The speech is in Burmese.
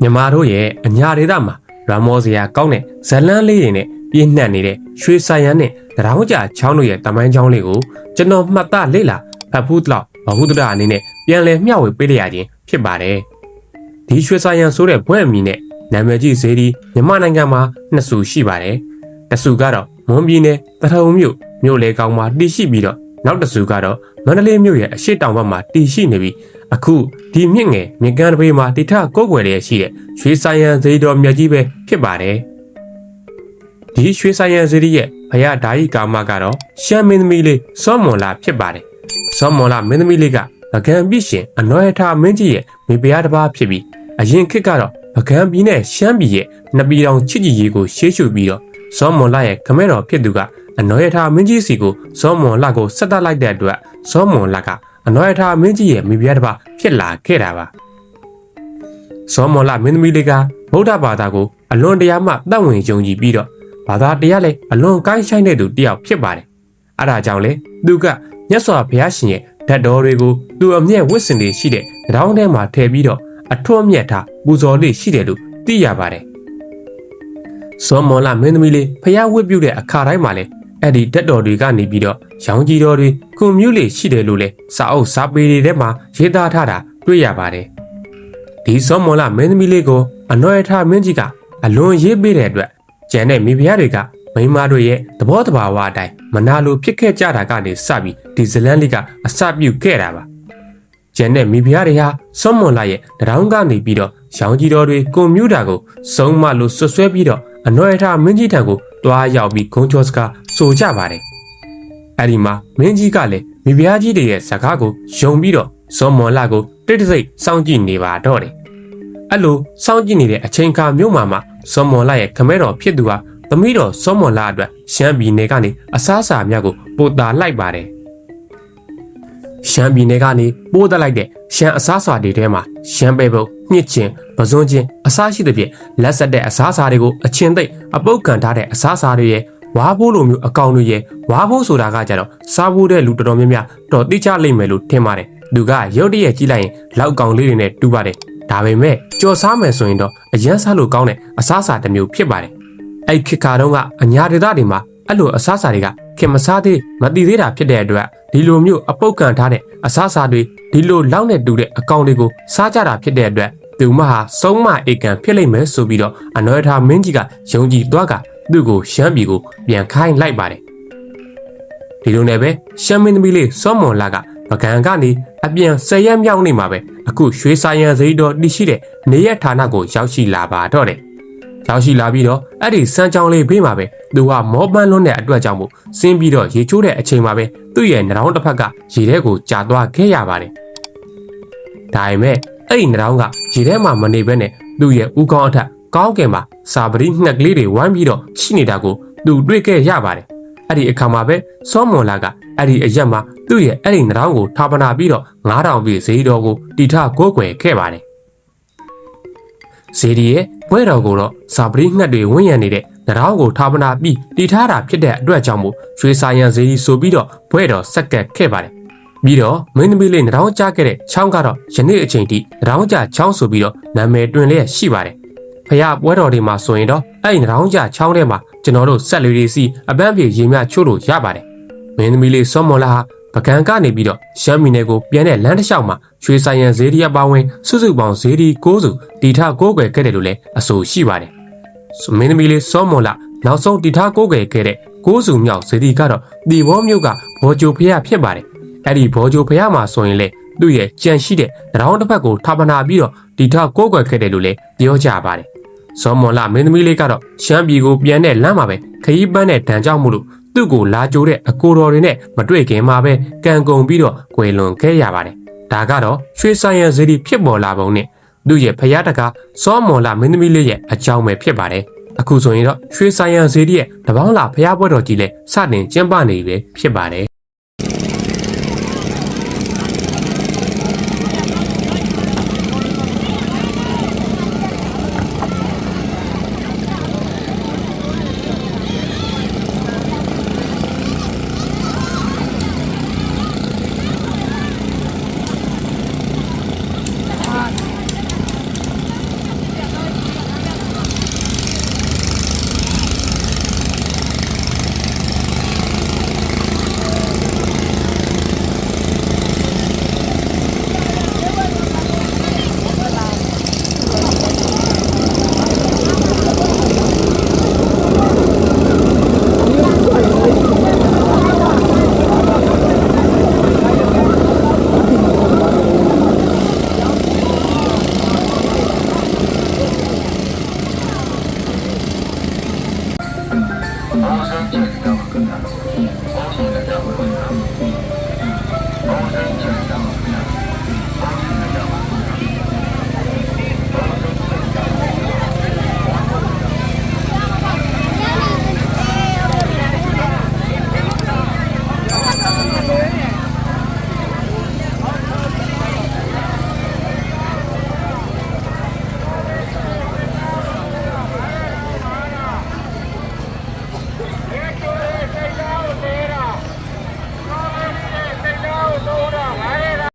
မြန်မာတို့ရဲ့အညာဒေသမှာရမောစရာကောင်းတဲ့ဇလန်းလေးတွေနဲ့ပြည့်နှက်နေတဲ့ရွှေဆိုင်ရန်နဲ့တောင်ကြချောင်းတို့ရဲ့တမိုင်းချောင်းလေးကိုကျွန်တော်မှတ်သားလေ့လာဖတ်ဖူးတော့ဘဟုတ္တရအနေနဲ့ပြန်လည်မျှဝေပေးရခြင်းဖြစ်ပါတယ်။ဒီရွှေဆိုင်ရန်ဆိုတဲ့ဘွဲ့အမီနဲ့နာမည်ကြီးဇေဒီမြန်မာနိုင်ငံမှာနှစ်ဆူရှိပါတယ်။တစ်ဆူကတော့မွန်ပြည်နယ်တထုံမြို့လေကောင်မှာတည်ရှိပြီးတော့နောက်တစ်ဆူကတော့မန္တလေးမြို့ရဲ့အရှိတောင်ဘက်မှာတည်ရှိနေပြီးအခုဒီမြင့်ငယ်မြကန်းတပေးမှာတိထကိုးကွယ်ရရှိတဲ့ရွှေဆိုင်ရန်ဇေဒီတော်မြတ်ကြီးပဲဖြစ်ပါတယ်။ဒီရွှေဆိုင်ရန်ဇေဒီရဲ့ဘုရားဓာယီကာမကတော့ရှမ်းမင်းသမီးလေးစောမွန်လာဖြစ်ပါတယ်။စောမွန်လာမင်းသမီးလေးကဗကံပြည့်ရှင်အနော်ရထမင်းကြီးရဲ့မိဖုရားတစ်ပါးဖြစ်ပြီးအရင်ခေတ်ကတော့ဗကံပြည်နဲ့ရှမ်းပြည်ရဲ့နှစ်ပြည်တော်ချစ်ကြည်ရေးကိုရှေးရှုပြီးတော့စောမွန်လာရဲ့ခမဲတော်ဖြစ်သူကအနော်ရထမင်းကြီးစီကိုစောမွန်လာကိုဆက်တတ်လိုက်တဲ့အတွက်စောမွန်လာကအနော်ရထမင်းကြီးရဲ့မိဖုရားတစ်ပါးဖြစ်လာခဲ့တာပါ။စောမွန်လာမင်းသမီးလေးကဗုဒ္ဓဘာသာကိုအလွန်တရာမှတတ်ဝင်ယုံကြည်ပြီးတော့ဘာသာတရားလည်းအလွန်ကိုင်းဆိုင်တဲ့သူတယောက်ဖြစ်ပါတယ်။အဲဒါကြောင့်လေသူကမြတ်စွာဘုရားရှင်ရဲ့ဓာတ်တော်တွေကိုသူအမျက်ဝတ်စင်တွေရှိတဲ့တောင်းထဲမှာထည့်ပြီးတော့အထွတ်အမြတ်ထားပူဇော်လေးရှိတယ်လို့သိရပါတယ်။စောမော်လာမင်းသမီးလေးဖျားဝတ်ပြုတဲ့အခါတိုင်းမှာလည်းအဲ့ဒီဓာတ်တော်တွေကနေပြီးတော့ရောင်ကြီးတော်တွေကွန်မြူလေးရှိတယ်လို့လည်းစာအုပ်စာပေတွေထဲမှာရေးသားထားတာတွေ့ရပါတယ်။ဒီစောမော်လာမင်းသမီးလေးကိုအနော်ရထမင်းကြီးကအလွန်ရေးပေးတဲ့အတွက်ကျန်တဲ့မိဖုရားတွေကမိန်းမတို့ရဲ့သဘောတဘာဝအတိုင်းမနာလိုဖြစ်ခဲ့ကြတာကနေစပြီးဒီဇလန်းလေးကအစပြုခဲ့တာပါ။ကျန်တဲ့မိဖုရားတွေဟာစောမွန်လာရဲ့တောင်ကနေပြီးတော့ရောင်ကြီးတော်တွေကွန်မြူတာကိုစုံမလို့ဆွဆွဲပြီးတော့အနော်ရထမင်းကြီးထံကိုတွားရောက်ပြီးဂုံကျော်စကားဆိုကြပါတယ်။အဲဒီမှာမင်းကြီးကလည်းမိဖုရားကြီးတွေရဲ့စကားကိုယုံပြီးတော့စောမွန်လာကိုတိတ်တဆိတ်စောင့်ကြည့်နေပါတော့တယ်။အဲ့လိုစောင့်ကြည့်နေတဲ့အချိန်ခါမျိုးမှာစောမွန်လာရဲ့ခမဲတော်ဖြစ်သူဟာသမီးတော်စောမွန်လာအတွက်ရှမ်းပြည်နယ်ကနေအစားအစာများကိုပို့တာလိုက်ပါတယ်။ရှမ်းပြည်နယ်ကနေပို့တက်လိုက်တဲ့ရှမ်းအစားအစာတွေထဲမှာရှမ်းပဲပုတ်ညှစ်ချင်းပဇွန်ချင်းအစားရှိသဖြင့်လက်ဆက်တဲ့အစားအစာတွေကိုအချင်းသိပ်အပုတ်ကန်ထားတဲ့အစားအစာတွေရဲ့ဝါဘိုးလိုမျိုးအကောင်တွေရဲ့ဝါဘိုးဆိုတာကကြတော့စားဖို့တဲ့လူတော်တော်များများတော့သိချလိမ့်မယ်လို့ထင်ပါတယ်။သူကရုတ်တရက်ကြီးလိုက်ရင်လောက်ကောင်လေးတွေနဲ့တူပါတယ်။ဒါပေမဲ့ကြော်စားမယ်ဆိုရင်တော့အရန်စားလို့ကောင်းတဲ့အစားအစာတစ်မျိုးဖြစ်ပါတယ်။အဲ့ခေတ်ကာတော့ကအညာဒေသတွေမှာအဲ့လိုအစားအစာတွေကခင်မစားသေးမတိသေးတာဖြစ်တဲ့အတွက်ဒီလိုမျိုးအပုတ်ကန်ထားတဲ့အစားအစာတွေဒီလိုလောက်နဲ့တူတဲ့အကောင်တွေကိုစားကြတာဖြစ်တဲ့အတွက်သူမဟာစုံမအေကန်ဖြစ်လိမ့်မယ်ဆိုပြီးတော့အနော်ရထမင်းကြီးကယုံကြည်သွားကသူ့ကိုရှမ်းပြည်ကိုပြန်ခိုင်းလိုက်ပါတယ်။ဒီလိုနဲ့ပဲရှမ်းမင်းသမီးလေးစောမွန်လာကပကံကနေအပြန်10ရက်မြောက်နေမှာပဲအခုရွှေဆိုင်ရန်ဇေဒီတော်တည်ရှိတဲ့နေရဌာနကိုရောက်ရှိလာပါတော့တယ်။ရောက်ရှိလာပြီးတော့အဲ့ဒီစမ်းကြောင်းလေးဘေးမှာပဲသူကမောပန်းလွန်းတဲ့အတွက်ကြောင့်မို့ဆင်းပြီးတော့ရေချိုးတဲ့အချိန်မှာပဲသူ့ရဲ့နှောင်းတစ်ဖက်ကရေထဲကိုကြာသွားခဲ့ရပါတယ်။ဒါပေမဲ့အဲ့ဒီနှောင်းကရေထဲမှာမနေဘဲနဲ့သူ့ရဲ့ဥကောင်းအထက်ကောင်းကင်မှာစာပရိငှက်ကလေးတွေဝိုင်းပြီးတော့ရှိနေတာကိုသူတွေ့ခဲ့ရပါတယ်။အဲ့ဒီအခါမှာပဲစောမွန်လာကအဲ့ဒီအရက်မှာသူ့ရဲ့အဲ့ဒီနှောင်းကိုထာပနာပြီးတော့9000ပြည့်ဇေဒီတော်ကိုတီထကိုးကွယ်ခဲ့ပါတယ်။ဇေဒီရဲ့ဘွဲတော်ကိုတော့စာပရိငှက်တွေဝန်းရံနေတဲ့နှောင်းကိုထာပနာပြီးတီထားတာဖြစ်တဲ့အတွက်ကြောင့်မို့ရွှေဆိုင်ရန်ဇေဒီဆိုပြီးတော့ဘွဲတော်ဆက်ကပ်ခဲ့ပါတယ်။ပြီးတော့မင်းသမီးလေးနှောင်းကြားခဲ့တဲ့ချောင်းကတော့ယနေ့အချိန်ထိနှောင်းကြားချောင်းဆိုပြီးတော့နာမည်တွင်လျက်ရှိပါတယ်။ဖရပွဲတော်တွေမှာဆိုရင်တော့အဲ့ဒီနှောင်းကြားချောင်းထဲမှာကျွန်တော်တို့ဆက်လေးတွေစီအပန်းပြေရေမြချိုးလို့ရပါတယ်။မင်းသမီးလေးစောမွန်လာဟာပကံကနေပြီးတော့ရှမ်းပြည်နယ်ကိုပြန်တဲ့လမ်းတစ်လျှောက်မှာရွှေဆိုင်ရန်ဇေဒီအပေါင်းဝင်စုစုပေါင်းဇေဒီ9စုတီထကိုးကွယ်ခဲ့တယ်လို့လည်းအဆိုရှိပါတယ်။မင်းသမီးလေးစောမွန်လာနောက်ဆုံးတီထကိုးကွယ်ခဲ့တဲ့9စုမြောက်ဇေဒီကတော့ဒီဘောမြို့ကဘောဂျိုဖျားဖြစ်ပါတယ်။အဲ့ဒီဘောဂျိုဖျားမှာဆိုရင်လေသူ့ရဲ့ကြံရှိတဲ့နှောင်းတစ်ဖက်ကိုထာပနာပြီးတော့တီထကိုးကွယ်ခဲ့တယ်လို့လည်းပြောကြပါတယ်။စောမွန်လာမင်းသမီးလေးကတော့ရှမ်းပြည်ကိုပြန်တဲ့လမ်းမှာပဲခရီးပန်းတဲ့ဒဏ်ကြောင့်မို့လို့သူ့ကိုလာကြိုတဲ့အကိုတော်တွေနဲ့မတွေ့ခင်မှာပဲကံကုန်ပြီးတော့ကွယ်လွန်ခဲ့ရပါတယ်။ဒါကတော့ရွှေဆိုင်ရန်ဇေဒီဖြစ်ပေါ်လာပုံနဲ့သူ့ရဲ့ဖျားတကားစောမွန်လာမင်းသမီးလေးရဲ့အကြောင်းပဲဖြစ်ပါတယ်။အခုဆိုရင်တော့ရွှေဆိုင်ရန်ဇေဒီရဲ့တပေါင်းလာဖျားပွဲတော်ကြီးလဲစတင်ကျင်းပနေပြီဖြစ်ပါတယ်